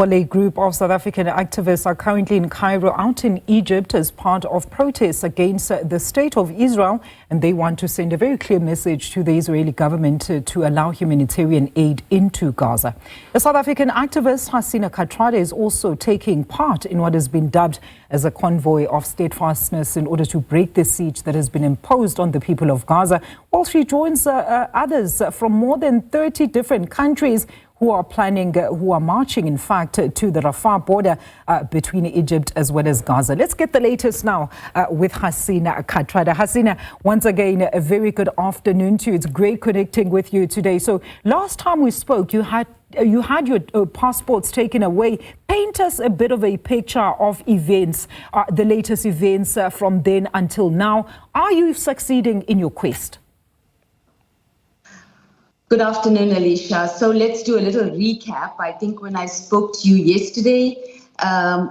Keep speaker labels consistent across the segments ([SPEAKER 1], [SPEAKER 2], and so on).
[SPEAKER 1] Well, a group of South African activists are currently in Cairo, out in Egypt, as part of protests against the state of Israel. And they want to send a very clear message to the Israeli government to allow humanitarian aid into Gaza. The South African activist Hasina Kathrada is also taking part in what has been dubbed as a convoy of steadfastness in order to break the siege that has been imposed on the people of Gaza, while she joins others from more than 30 different countries who are marching, in fact, to the Rafah border between Egypt as well as Gaza. Let's get the latest now with Hasina Kathrada. Hasina, once again, a very good afternoon to you. It's great connecting with you today. So last time we spoke, you had your passports taken away. Paint us a bit of a picture of events, the latest events from then until now. Are you succeeding in your quest?
[SPEAKER 2] Good afternoon, Alicia. So let's do a little recap. I think when I spoke to you yesterday,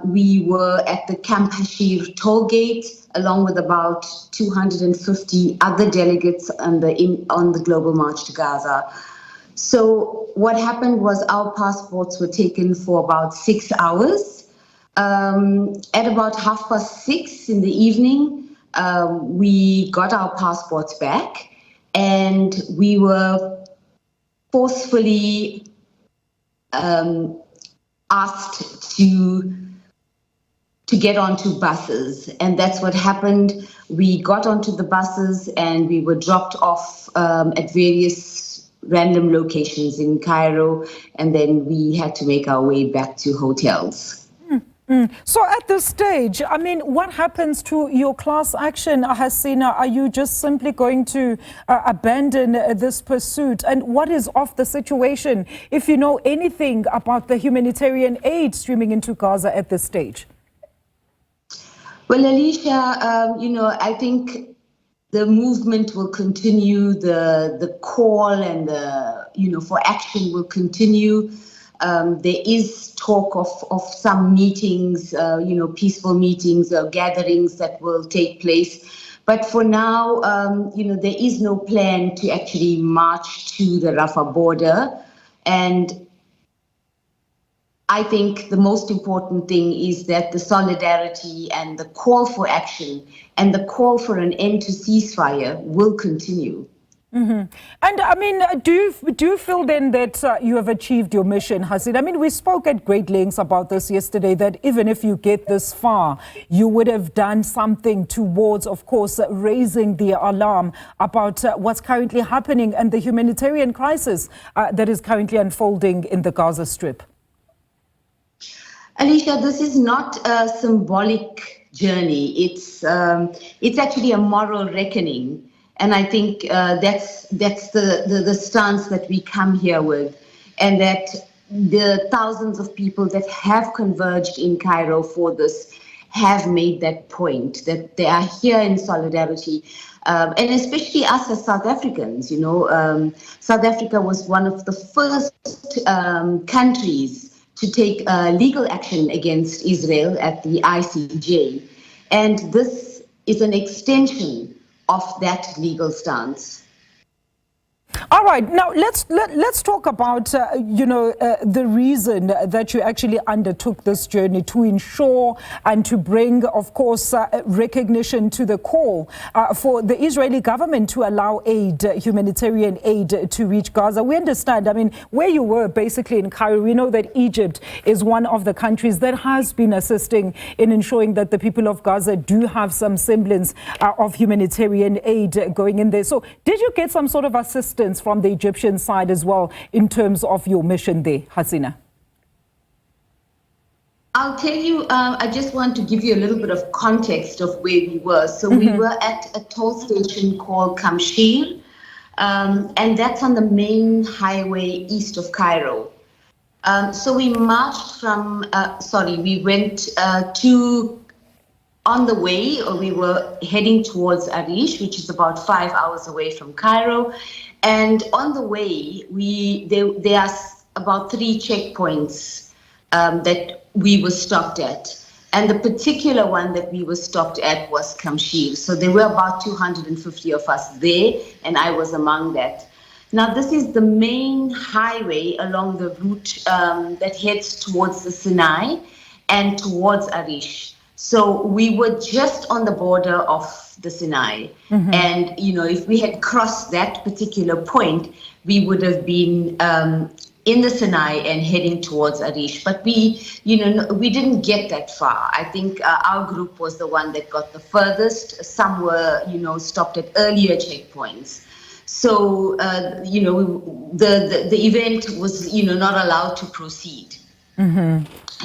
[SPEAKER 2] we were at the Camp Hashir toll gate, along with about 250 other delegates on the Global March to Gaza. So what happened was our passports were taken for about 6 hours. At about 6:30 in the evening, we got our passports back, and we were forcefully asked to get onto buses, and that's what happened. We got onto the buses and we were dropped off at various random locations in Cairo, and then we had to make our way back to hotels.
[SPEAKER 1] So at this stage, I mean, what happens to your class action, Hasina? Are you just simply going to abandon this pursuit? And what is of the situation, if you know anything about the humanitarian aid streaming into Gaza at this stage?
[SPEAKER 2] Well, Alicia, I think the movement will continue, the call and for action will continue. There is talk of some meetings, peaceful meetings or gatherings that will take place. But for now, there is no plan to actually march to the Rafah border. And I think the most important thing is that the solidarity and the call for action and the call for an end to ceasefire will continue.
[SPEAKER 1] Mm-hmm. And I mean, do you feel then that you have achieved your mission, Hasina? I mean, we spoke at great lengths about this yesterday, that even if you get this far, you would have done something towards, of course, raising the alarm about what's currently happening and the humanitarian crisis that is currently unfolding in the Gaza Strip.
[SPEAKER 2] Alicia, this is not a symbolic journey. It's actually a moral reckoning. And I think that's the stance that we come here with, and that the thousands of people that have converged in Cairo for this have made that point, that they are here in solidarity. And especially us as South Africans, South Africa was one of the first countries to take legal action against Israel at the ICJ. And this is an extension of that legal stance.
[SPEAKER 1] All right, now let's talk about the reason that you actually undertook this journey, to ensure and to bring, of course, recognition to the call for the Israeli government to allow humanitarian aid to reach Gaza. We understand, I mean, where you were basically in Cairo, we know that Egypt is one of the countries that has been assisting in ensuring that the people of Gaza do have some semblance of humanitarian aid going in there. So did you get some sort of assistance from the Egyptian side as well in terms of your mission there, Hasina?
[SPEAKER 2] I'll tell you, I just want to give you a little bit of context of where we were. So we were at a toll station called Kamshir, and that's on the main highway east of Cairo. So we marched we went on the way, or we were heading towards Arish, which is about 5 hours away from Cairo. And on the way, there are about 3 checkpoints that we were stopped at. And the particular one that we were stopped at was Kamshir. So there were about 250 of us there, and I was among that. Now, this is the main highway along the route that heads towards the Sinai and towards Arish. So we were just on the border of the Sinai. And, if we had crossed that particular point, we would have been in the Sinai and heading towards Arish. But we didn't get that far. I think our group was the one that got the furthest. Some were, stopped at earlier checkpoints. So, the event was, not allowed to proceed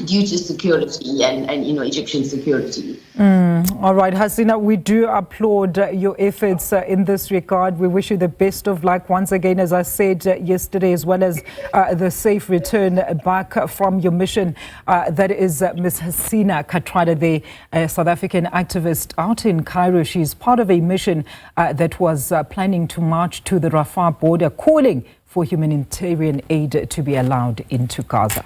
[SPEAKER 2] due to security and Egyptian security.
[SPEAKER 1] All right, Hasina, we do applaud your efforts in this regard. We wish you the best of luck once again, as I said yesterday, as well as the safe return back from your mission. That is Ms. Hasina Kathrada, the South African activist out in Cairo. She's part of a mission that was planning to march to the Rafah border, calling for humanitarian aid to be allowed into Gaza.